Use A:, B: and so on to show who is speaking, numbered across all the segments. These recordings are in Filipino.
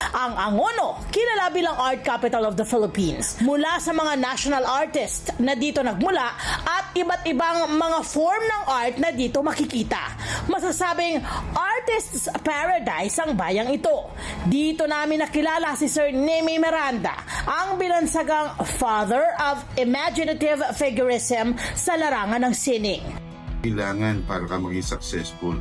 A: Ang Angono, kilala bilang Art Capital of the Philippines. Mula sa mga national artists na dito nagmula at iba't ibang mga form ng art na dito makikita. Masasabing artist's paradise ang bayang ito. Dito namin nakilala si Sir Nemi Miranda, ang binansagang father of imaginative figurism sa larangan ng sining.
B: Kailangan para ka maging successful,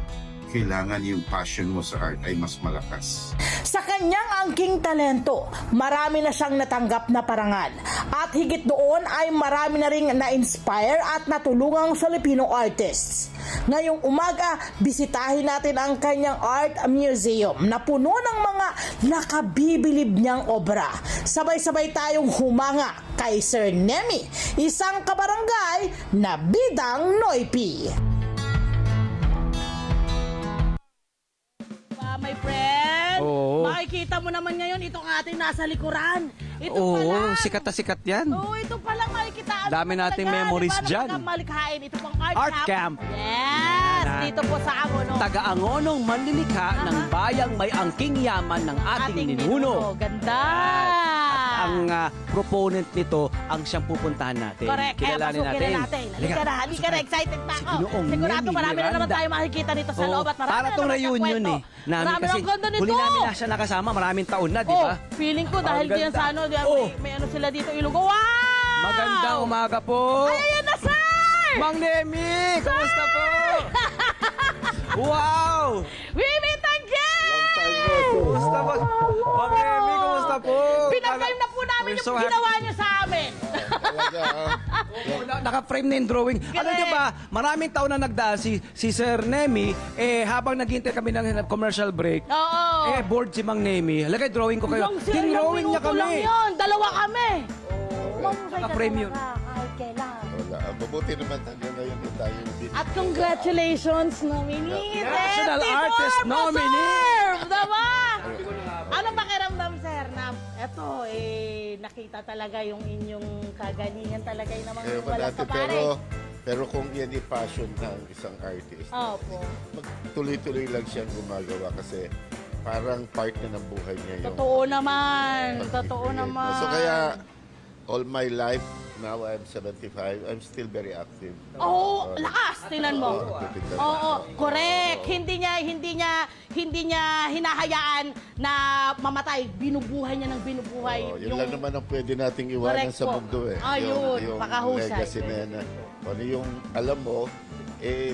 B: kailangan yung passion mo sa art ay mas malakas.
A: Sa kanyang angking talento, marami na siyang natanggap na parangal. At higit doon ay marami na ring na-inspire at natulungang Filipino artists. Ngayong umaga, bisitahin natin ang kanyang art museum na puno ng mga nakabibilib niyang obra. Sabay-sabay tayong humanga kay Sir Nemi, isang kabarangay na bidang Noipi. My friend, makikita mo naman ngayon itong ating nasa likuran. Ito pala.
C: Sikat na sikat yan.
A: Ito palang makikita.
C: Dami nating memories dyan.
A: Malikhain. Ito pang
C: Art camp.
A: Yes, dito po sa Angono.
C: Taga-Angonong manlilikha ng bayang may angking yaman ng ating ninuno.
A: Ganda.
C: At ang proponent nito ang siyang pupuntahan natin.
A: Correct.
C: Kilalanin natin.
A: Halika na. Excited na ako.
C: Ginoong
A: Sigurado
C: Nemi
A: marami na naman
C: Miranda.
A: tayo makikita nito sa loob at marami
C: para
A: na
C: itong
A: naman
C: reunion namin kasi huli namin na siya nakasama, maraming taon na, di ba?
A: Feeling ko dahil diyan sa ano, may ano sila dito Ilogo. Wow!
C: Magandang umaga po.
A: Ay, ayan na, sir!
C: Mang Nemi, kamusta po? Wow!
A: We meet again!
C: Kumusta po? Mang Nemi, kumusta po?
A: Pinag-film na po namin yung ginawa niyo sa amin.
C: Naka-frame na yung drawing. Alam niyo ba, maraming taon na nagdaan si Sir Nemi, habang naghihintay kami ng commercial break, bored si Mang Nemi. Halagay, drawing ko kayo. Tin-drawing niya kami.
A: Lang yun. Dalawa kami.
C: Naka-frame yun.
B: Wala. Mabuti naman hanggang ngayon na tayo.
A: At congratulations, nominee.
C: National Artist Nominee.
A: Diba? Ano pakiramdam, sir, na eto, nakita talaga yung inyong kagalingan talaga yung namang walang kapare.
B: Pero kung yan i-passion ng isang artist, tuloy-tuloy lang siyang gumagawa kasi parang part na ng buhay niya yung...
A: Totoo naman.
B: So kaya, all my life, now I'm 75, I'm still very active.
A: Lakas, tingnan mo. Correct. Hindi niya hinahayaan na mamatay. Binubuhay niya ng binubuhay.
B: Yun lang naman ang pwede nating iwanan sa mundo eh.
A: Yung pakahusay.
B: Legacy na yan. Ano yung alam mo,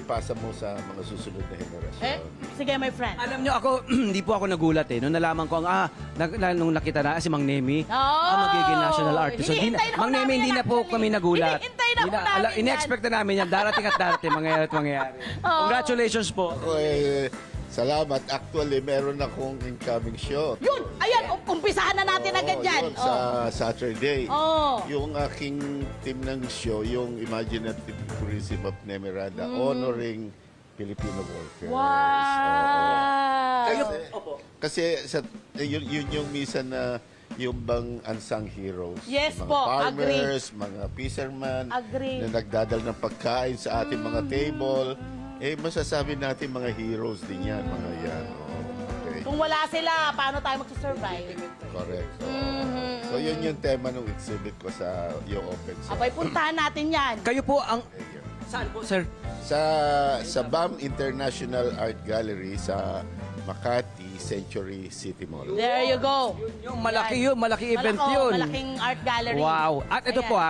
B: pasa mo sa mga susunod na henerasyon.
A: Sige, my friend.
C: Alam niyo ako, hindi po ako nagulat nung nalaman ko nung nakita na si Mang Nemi, magiging national artist. So, Mang Nemi, hindi na po kami nagulat. Ine-expect na namin yan. Darating at darating, mangyayari. Congratulations po.
B: Salamat. Actually, meron akong incoming show.
A: Yun! Ayan! Umpisahan na natin agad yan.
B: Sa Saturday. Yung aking team ng show, yung Imaginative Tourism of Nemi Miranda, honoring Filipino workers.
A: Wow!
B: Kasi yun yung minsan na yung bang unsung heroes.
A: Yes
B: mga
A: po,
B: farmers, mga fishermen na nagdadal ng pagkain sa ating mga table. Masasabi natin mga heroes din yan, mga yan. Okay.
A: Kung wala sila, paano tayo magsusurvive?
B: Correct. So yun yung tema ng exhibit ko sa yung open show.
A: Abay, puntahan natin yan.
C: Kayo po ang... Saan po, sir?
B: Sa BAM International Art Gallery sa Makati Century City Mall.
A: There you go.
C: Malaki event yun.
A: Malaking art gallery.
C: Wow. At ito po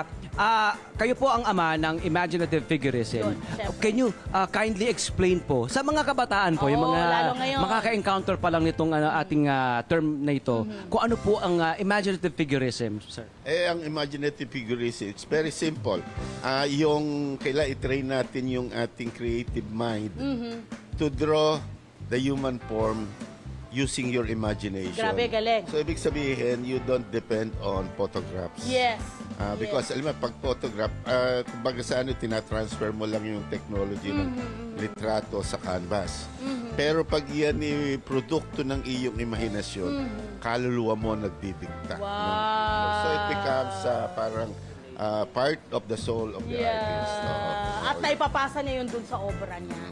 C: kayo po ang ama ng imaginative figurism. Can you kindly explain po sa mga kabataan po, yung mga makaka-encounter pa lang nitong ating term na ito, kung ano po ang imaginative figurism, sir?
B: Ang imaginative figurism, it's very simple. Yung kailangan i-train natin yung ating creative mind to draw the human form using your imagination.
A: Grabe, galing.
B: So, ibig sabihin, you don't depend on photographs.
A: Yes.
B: Because, alam mo, pag photograph, kumbaga sa tinatransfer mo lang yung technology ng litrato sa canvas. Pero pag yan produkto ng iyong imahinasyon, kaluluwa mo nagdidikta.
A: Wow.
B: So, it becomes parang part of the soul of the artist.
A: At naipapasa niya yun dun sa obra niya.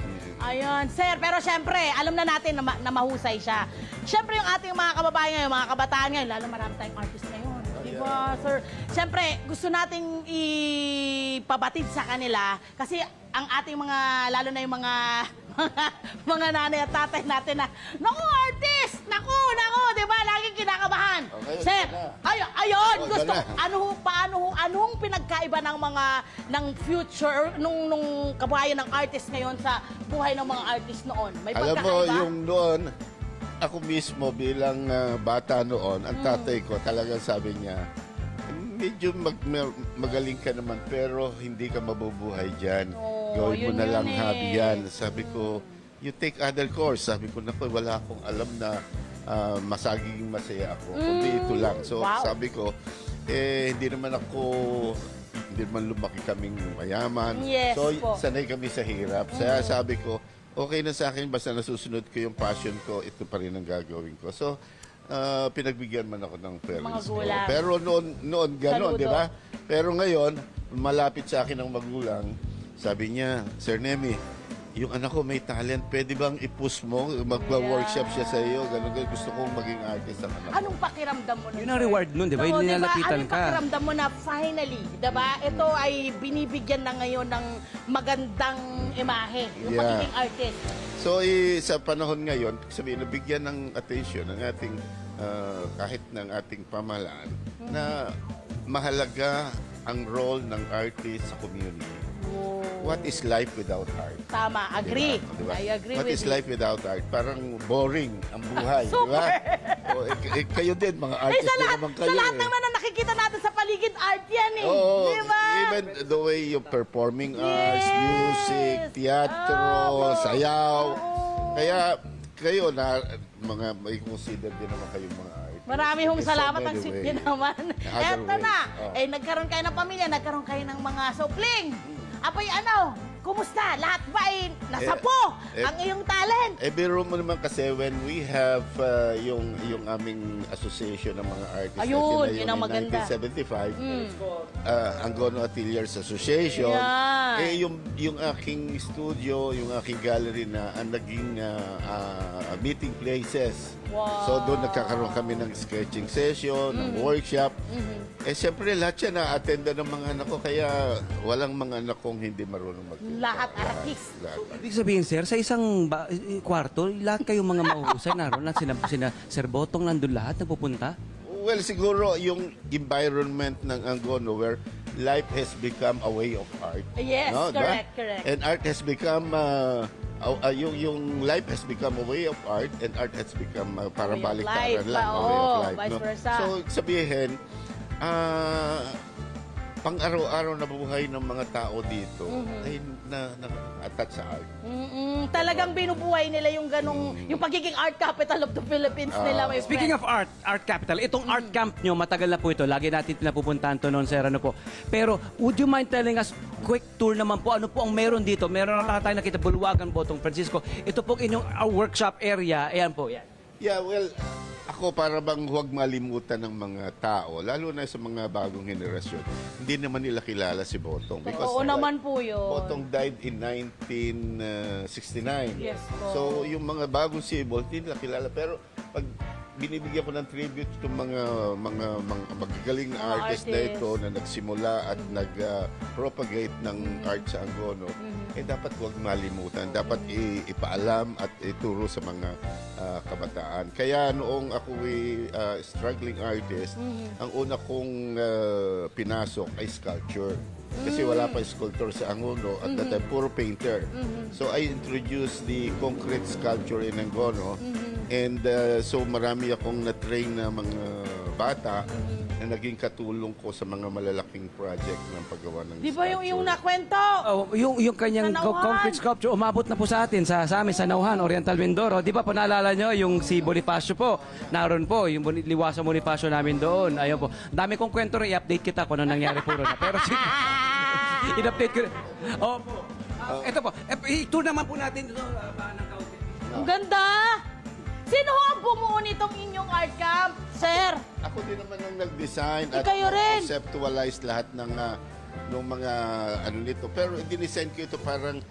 D: Ayun, sir. Pero syempre, alam na natin na mahusay siya. Syempre, yung ating mga kababayan ngayon, mga kabataan ngayon, lalo marami tayong artist ngayon. Diba, sir? Syempre, gusto nating ipabatid sa kanila kasi ang ating mga, lalo na yung mga mga nanay at tatay natin na, naku, artist! Naku, di ba? Laging kinakabahan.
B: Okay,
D: Sir, ayun,
B: Oh,
D: gusto,
B: gana.
D: anong pinagkaiba ng future, nung kabuhayan ng artist ngayon sa buhay ng mga artist noon? May
B: Alam mo,
D: pagkakaiba?
B: yung noon, ako mismo bilang bata noon, ang tatay ko talagang sabi niya, medyo magaling ka naman pero hindi ka mabubuhay dyan. Gawin mo
D: yun
B: na
D: yun
B: lang
D: eh.
B: hobby yan. Sabi ko, you take other course. Sabi ko, naku, wala akong alam na masaging masaya ako. Kundi ito lang. So
D: Wow.
B: sabi ko, hindi naman lumaki kaming mayaman.
D: Yes
B: So
D: po.
B: sanay kami sa hirap. Kaya sabi ko, okay na sa akin, basta nasusunod ko yung passion ko, ito pa rin ang gagawin ko. So, pinagbigyan man ako ng parents ko.
D: magulang.
B: Pero noon gano'n,
D: Saludo.
B: di ba? Pero ngayon, malapit sa akin ang magulang, sabi niya, Sir Nemi, yung anak ko may talent, pwede bang i-push mo? Magpa-workshop siya sa iyo. Ganun, gusto kong maging artist ang anak ko.
D: Anong pakiramdam mo nun?
C: Yun ang
D: sir?
C: reward nun, di ba? Yung nilalapitan
D: Anong
C: ka.
D: pakiramdam mo na finally, di ba? Ito ay binibigyan na ngayon ng magandang imahe, yung
B: Yeah.
D: pagiging artist.
B: So, sa panahon ngayon, sabihin, nabigyan ng attention ng ating, kahit ng ating pamahalaan, na mahalaga ang role ng artist sa community. What is life without art?
D: Tama, agree.
B: Diba?
D: I agree
B: What
D: with
B: is
D: you.
B: life without art? Parang boring ang buhay, di ba? O, kayo din, mga
D: Eh,
B: artist
D: sa
B: din
D: lahat,
B: naman kayo.
D: sa lahat naman na nakikita natin sa paligid, art yan eh.
B: Oo,
D: Di ba?
B: even the way you performing arts,
D: Yes.
B: music, teatro,
D: Oo.
B: sayaw.
D: Oo.
B: Kaya kayo na mga may consider din naman kayong mga artists.
D: Marami hong
B: In so
D: salamat
B: many
D: ang sweet
B: ways.
D: niyo naman.
B: Other
D: Eto
B: ways.
D: na.
B: Oh.
D: Eh, nagkaroon kayo ng pamilya, nagkaroon kayo ng mga supling. Apay ano, kumusta? Lahat ba ay nasapo ang iyong talent?
B: Biro mo naman kasi when we have yung aming association ng mga artists
D: Ayun,
B: na tinayo
D: yun ang
B: in
D: maganda.
B: 1975, Angono Ateliers Association,
D: Yan.
B: yung aking studio, yung aking gallery na ang naging meeting places.
D: Wow.
B: So doon nagkakaroon kami ng sketching session, ng workshop. Siyempre lahat yan na-attenda ng mga anak ko, kaya walang mga anak kong hindi marunong magturo.
D: Lahat artist.
C: Ibig sabihin, sir, sa isang kwarto, lahat kayong mga mahuhusay naroon na sina Sir Botong nandun lahat, nagpupunta?
B: Well, siguro yung environment ng Angono where life has become a way of art.
D: Yes,
B: no,
D: correct,
B: diba?
D: correct.
B: And art has become, yung life has become a way of art and art has become parang
D: Way of
B: baliktaran
D: life,
B: lang, a
D: oo,
B: way of life.
D: vice
B: No?
D: versa.
B: So, sabihin, pang-araw-araw na buhay ng mga tao dito ay na-attach sa art.
D: Talagang binubuhay nila yung ganong, yung pagiging art capital of the Philippines nila, my
C: Speaking
D: friend.
C: of art capital, itong art camp nyo, matagal na po ito. Lagi natin pinapupuntahan to noon, sir, ano po. Pero, would you mind telling us, quick tour naman po, ano po ang meron dito? Meron na tayo nakita, Bulwagan, Botong Francisco. Ito po inyong workshop area. Ayan po, yan.
B: Yeah, well, ako para bang huwag malimutan ng mga tao, lalo na sa mga bagong henerasyon, hindi naman nila kilala si Botong.
D: Oo naman po yun.
B: Botong died in 1969.
D: Yes po.
B: So, yung mga bagong sibol, hindi nila kilala. Pero pag binibigyan ko ng tribute itong mga magagaling na artist na ito na nagsimula at nag-propagate ng art sa Angono, dapat huwag malimutan. Dapat ipaalam at ituro sa mga kabataan. Kaya noong ako struggling artist, ang una kong pinasok ay sculpture. Kasi wala pa sculptor sa Angono at that time, puro painter. So I introduced the concrete sculpture in Angono. And so marami akong na-train na mga bata na naging katulong ko sa mga malalaking project ng paggawa ng
D: Di ba yung
B: sculpture.
D: nakwento?
C: Oh, yung kanyang
D: Sa Nauhan.
C: concrete sculpture, umabot na po sa atin, sa amin, sa Nauhan, Oriental Mindoro. Di ba po naalala nyo, yung si Bonifacio po, naroon po, yung Liwasa Bonifacio namin doon. Ayun po. Dami kong kwento rin, i-update kita kung ano nangyari po ron. Pero in-update ko rin. Opo. Ito po, i-tour naman po natin dito. Ng kaunti.
D: Ang ganda! Sino ho ang bumuo nitong inyong art camp, sir?
B: Ako din naman ang nag-design at
D: Kayo rin.
B: conceptualize lahat ng mga ano nito. Pero dinisign ko ito parang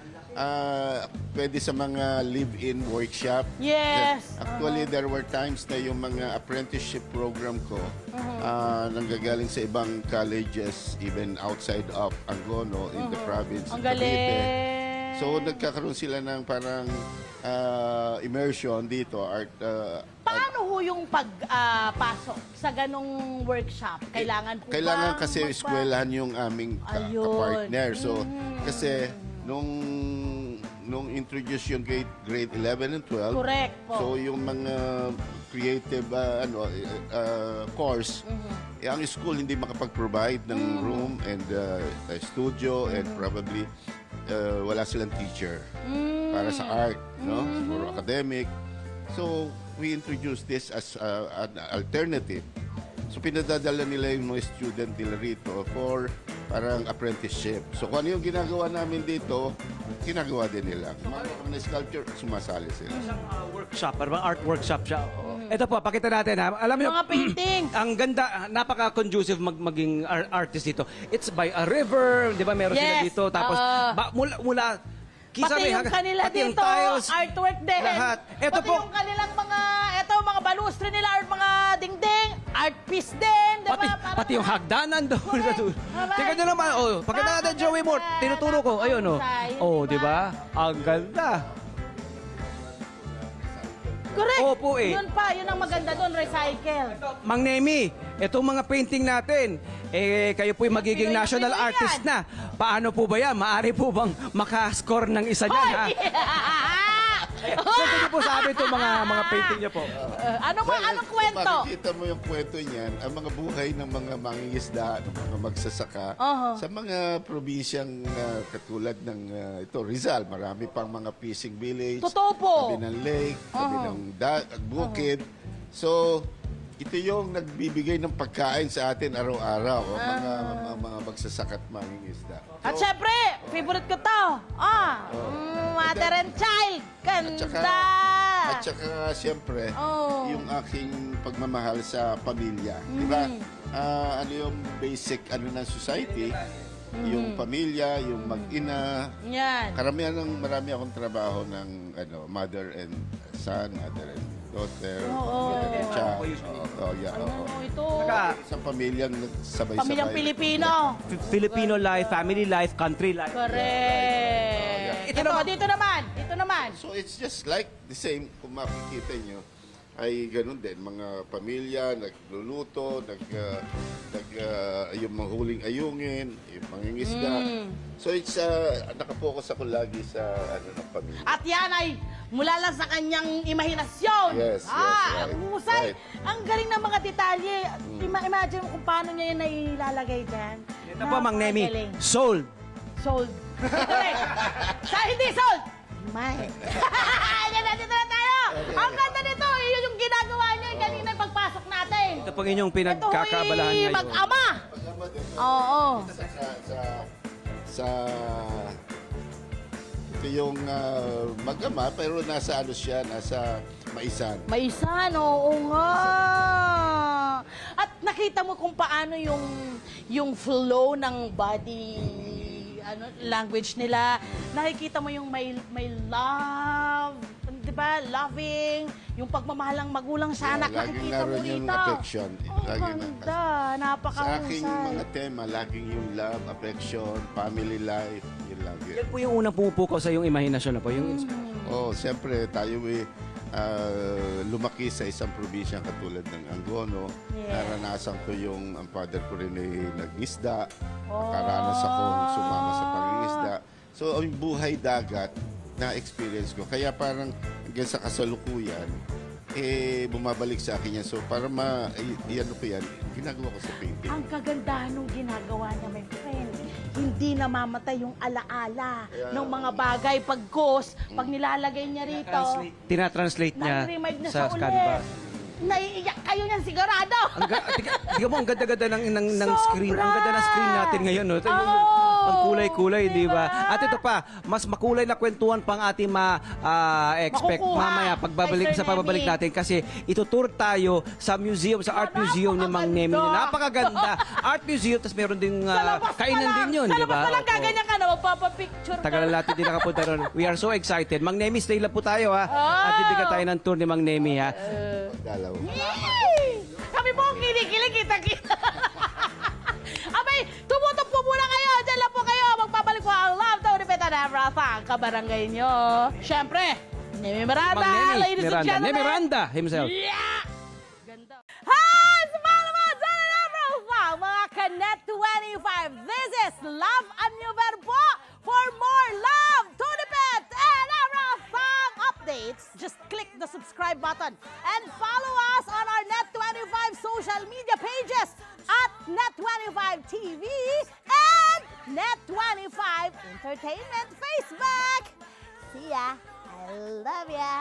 B: pwede sa mga live-in workshop.
D: Yes.
B: Actually, there were times na yung mga apprenticeship program ko nanggagaling sa ibang colleges, even outside of Angono, in the province
D: Ang
B: of Cavite.
D: galing.
B: So, nagkakaroon sila ng parang immersion dito, art.
D: Paano ho yung pagpasok sa ganong workshop? Kailangan po
B: Kailangan
D: bang
B: kasi eskwelahan yung aming
D: Ayun.
B: partner. So, kasi nung introduce yung grade 11 and 12,
D: Correct po.
B: so yung mga creative course, ang school hindi makapag-provide ng room and a studio and probably wala silang teacher para sa art, no? Or academic. So, we introduced this as an alternative. So, pinadadala nila yung mga student nila rito for parang apprenticeship. So, kung ano yung ginagawa namin dito, ginagawa din nila. Mga na sculpture, sumasali sila.
C: Isang workshop, parang art workshop siya. Ito po, pakita natin ha. Alam niyo,
D: Mga painting.
C: ang ganda, napaka-conducive maging artist dito. It's by a river, di ba? Meron sila
D: Yes.
C: dito. Tapos, mula
D: Pati yung kanila
C: pati yung
D: dito,
C: tiles,
D: artwork din.
C: lahat. Ito
D: Pati
C: po,
D: yung kanilang mga balustre nila or mga dingding, art piece din, di ba?
C: pati yung hagdanan doon.
D: Correct.
C: Tingnan nyo naman, pakita natin, Joey Moore. Tinuturo ko, ayun, di ba? Ang ganda.
D: Correct.
C: Opo eh.
D: Yun ang maganda doon, recycle.
C: Mang Nemi, itong mga painting natin, kayo po'y magiging
D: Pinoy na
C: national
D: Pinoy
C: artist
D: yan.
C: na. Paano po ba yan? Maaari po bang makascore ng isa niyan, ha? So, sige po sa amin itong mga painting niya po.
D: Anong kwento?
B: Kung makikita mo yung kwento niyan, ang mga buhay ng mga mangingisda, ng mga magsasaka, sa mga probinsyang katulad ng ito, Rizal, marami pang mga fishing village.
D: Totoo po.
B: Tabi ng lake, tabi ng bukid. So, ito yung nagbibigay ng pagkain sa atin araw-araw, mga magsasaka at mangingisda.
D: At syempre, favorite ko to. Mother and child. Ganda.
B: At saka, siyempre, yung aking pagmamahal sa pamilya. Di ba? Ano yung basic ng society? Yung pamilya, yung mag-ina.
D: Yan.
B: Marami akong trabaho ng mother and son, mother and daughter, mother and child.
D: Ito.
B: Sa pamilyang sabay-sabay.
D: Pamilyang Pilipino.
C: Filipino life, family life, country life.
D: Correct. Ito dito naman.
B: So it's just like the same, kung makikita nyo, ay ganun din. Mga pamilya, nagluluto, yung manghuling ayungin, yung mangingisda. So it's, nakapokus ako lagi sa ng pamilya.
D: At yan ay mula lang sa kanyang imahinasyon.
B: Yes, right.
D: Ang husay.
B: Right.
D: Ang galing ng mga detalye. Imagine mo kung paano niya yan nailalagay dyan.
C: Ito po, Mang Nemi,
D: Napakagaling.
C: sold.
D: Sold. Correct. Sa hindi sold. May. Dito na tayo. Ang ganda nito. Yun yung ginagawa niya kanina yung pagpasok natin.
C: Ito pong inyong pinagkakabalahan
D: Ito
C: ngayon.
D: mag-ama. Oo.
B: Ito yung mag-ama, pero nasa nasa Maisan.
D: Maisan, oo nga. At nakita mo kung paano yung flow ng body language nila. Nakikita mo yung may love, 'di ba? Loving, yung pagmamahalang magulang sa anak.
B: Laging
D: Nakikita mo
B: naroon yung
D: rito.
B: affection.
D: Ang
B: Laging
D: ganda,
B: Sa
D: napakahusay.
B: aking mga tema, laging yung love, affection, family life, yun lagi.
C: Yan po yung unang pumupukaw sa iyong imahinasyon na po, yung
B: Siyempre, tayo lumaki sa isang probinsya katulad ng Angono.
D: Yeah.
B: Naranasan ko ang father ko rin ay nagisda. Nakaranas akong sumama sa pangingisda. So, yung buhay dagat, na-experience ko. Kaya parang hanggang sa kasalukuyan, bumabalik sa akin yan. So, para ginagawa ko sa painting.
D: Ang kagandahan ng ginagawa niya, my friend. Hindi namamatay yung alaala ng mga bagay pagkos, pag nilalagay niya rito.
C: tinatranslate niya
D: Nai-remind na
C: sa
D: siya
C: canvas.
D: ulit. Naiiyak kayo niyan sigurado.
C: Tingnan mo, ang ganda-ganda ng screen. Ang ganda ng screen natin ngayon. No?
D: Oo.
C: Ang kulay-kulay, di ba? At ito pa, mas makulay na kwentuhan pang ating ma-expect
D: Makukuha
C: mamaya pagbabalik
D: kay Sir
C: sa pagbabalik
D: Nemi.
C: natin kasi itutour tayo sa museum, sa art museum ni Mang Nemi. Napakaganda. Art museum, tapos meron ding kainan din yun,
D: Sa
C: di
D: labas
C: ba?
D: pa lang gaganyan ka na, magpapapicture ka.
C: Tagal na natin din nakapunta ron. We are so excited. Mang Nemi, stay lang po tayo ha. At bibigyan tayo ng tour ni Mang Nemi ha.
B: Dalaw.
D: Yay! Kami po ang kinikilig, kita-kita. Abay, tumutok po muna kayo. Diyan lang po kayo. Magbabalik po ang Love Tony Petanabra sa kabarangay nyo. Siyempre, Nemi Miranda,
C: Mang Nemi,
D: ladies and
C: Miranda.
D: gentlemen.
C: Nemi Miranda himself.
D: Yeah! Ganda. Hi! Sumala mo sa Petanabra, mga Kanet 25. This is Love and New Verbo. For more Love Tony Petanabra song updates, just click the subscribe button and follow us on our Net25 social media pages at Net25 TV and Net25 Entertainment Facebook. See ya. I love ya.